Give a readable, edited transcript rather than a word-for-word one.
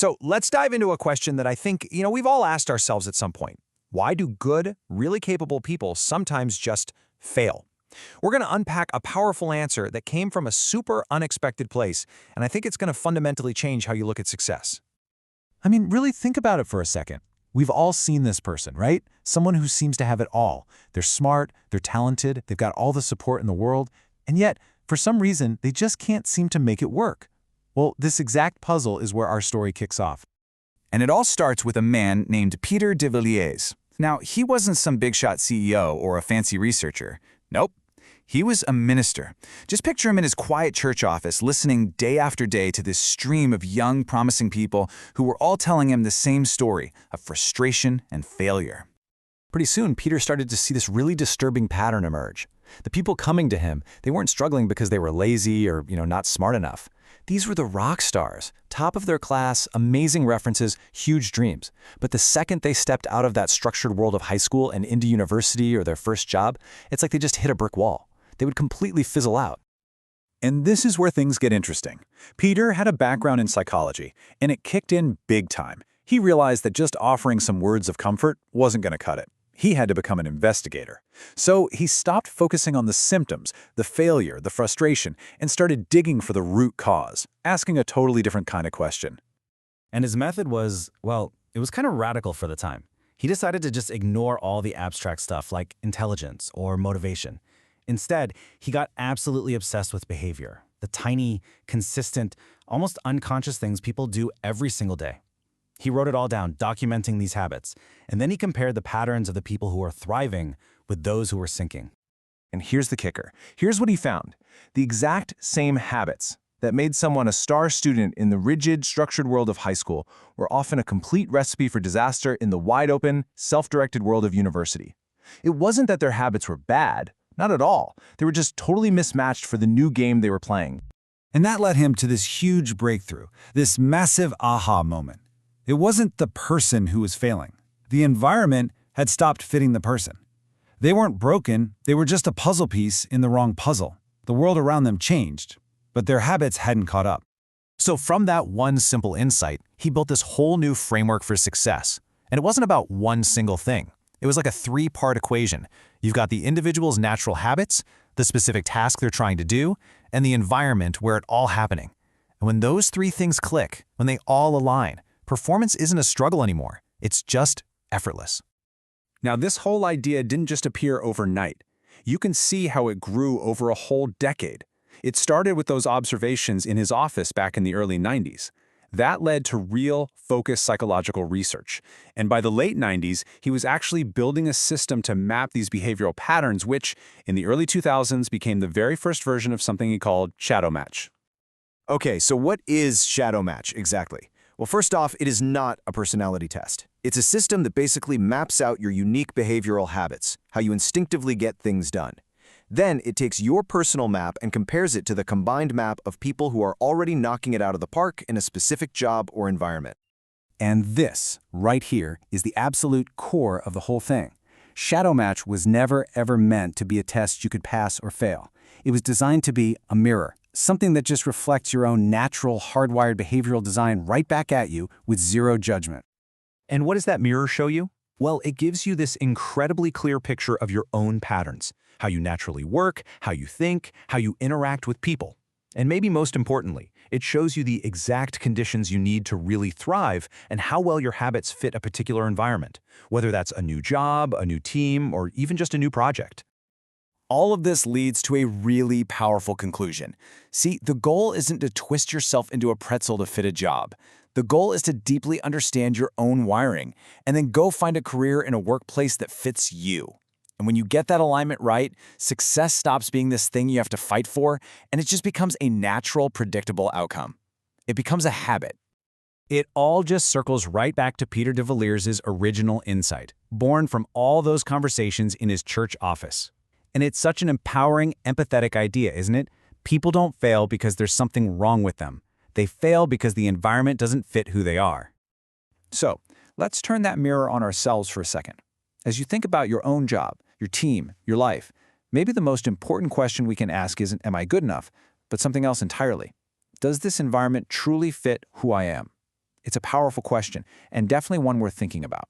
So let's dive into a question that I think, we've all asked ourselves at some point. Why do good, really capable people sometimes just fail? We're going to unpack a powerful answer that came from a super unexpected place, and I think it's going to fundamentally change how you look at success. I mean, really think about it for a second. We've all seen this person, right? Someone who seems to have it all. They're smart, they're talented, they've got all the support in the world, and yet, for some reason, they just can't seem to make it work. Well, this exact puzzle is where our story kicks off. And it all starts with a man named Pieter de Villiers. Now, he wasn't some big-shot CEO or a fancy researcher. Nope. He was a minister. Just picture him in his quiet church office, listening day after day to this stream of young, promising people who were all telling him the same story of frustration and failure. Pretty soon, Peter started to see this really disturbing pattern emerge. The people coming to him, they weren't struggling because they were lazy or, not smart enough. These were the rock stars, top of their class, amazing references, huge dreams. But the second they stepped out of that structured world of high school and into university or their first job, it's like they just hit a brick wall. They would completely fizzle out. And this is where things get interesting. Peter had a background in psychology, and it kicked in big time. He realized that just offering some words of comfort wasn't going to cut it. He had to become an investigator. So he stopped focusing on the symptoms, the failure, the frustration, and started digging for the root cause, asking a totally different kind of question. And his method was, it was kind of radical for the time. He decided to just ignore all the abstract stuff like intelligence or motivation. Instead, he got absolutely obsessed with behavior, the tiny, consistent, almost unconscious things people do every single day. He wrote it all down, documenting these habits, and then he compared the patterns of the people who were thriving with those who were sinking. And here's the kicker. Here's what he found. The exact same habits that made someone a star student in the rigid, structured world of high school were often a complete recipe for disaster in the wide-open, self-directed world of university. It wasn't that their habits were bad. Not at all. They were just totally mismatched for the new game they were playing. And that led him to this huge breakthrough, this massive aha moment. It wasn't the person who was failing. The environment had stopped fitting the person. They weren't broken, they were just a puzzle piece in the wrong puzzle. The world around them changed, but their habits hadn't caught up. So from that one simple insight, he built this whole new framework for success. And it wasn't about one single thing. It was like a three-part equation. You've got the individual's natural habits, the specific task they're trying to do, and the environment where it's all happening. And when those three things click, when they all align, performance isn't a struggle anymore. It's just effortless. Now, this whole idea didn't just appear overnight. You can see how it grew over a whole decade. It started with those observations in his office back in the early 90s. That led to real, focused psychological research. And by the late 90s, he was actually building a system to map these behavioral patterns, which, in the early 2000s, became the very first version of something he called Shadowmatch. Okay, so what is Shadowmatch exactly? Well, first off, it is not a personality test. It's a system that basically maps out your unique behavioral habits, how you instinctively get things done. Then it takes your personal map and compares it to the combined map of people who are already knocking it out of the park in a specific job or environment. And this, right here, is the absolute core of the whole thing. Shadowmatch was never, ever meant to be a test you could pass or fail. It was designed to be a mirror, something that just reflects your own natural, hardwired behavioral design right back at you with zero judgment. And what does that mirror show you? Well, it gives you this incredibly clear picture of your own patterns, how you naturally work, how you think, how you interact with people. And maybe most importantly, it shows you the exact conditions you need to really thrive and how well your habits fit a particular environment, whether that's a new job, a new team, or even just a new project. All of this leads to a really powerful conclusion. See, the goal isn't to twist yourself into a pretzel to fit a job. The goal is to deeply understand your own wiring and then go find a career in a workplace that fits you. And when you get that alignment right, success stops being this thing you have to fight for, and it just becomes a natural, predictable outcome. It becomes a habit. It all just circles right back to Pieter de Villiers' original insight, born from all those conversations in his church office. And it's such an empowering, empathetic idea, isn't it? People don't fail because there's something wrong with them. They fail because the environment doesn't fit who they are. So, let's turn that mirror on ourselves for a second. As you think about your own job, your team, your life, maybe the most important question we can ask isn't, am I good enough, but something else entirely. Does this environment truly fit who I am? It's a powerful question, and definitely one worth thinking about.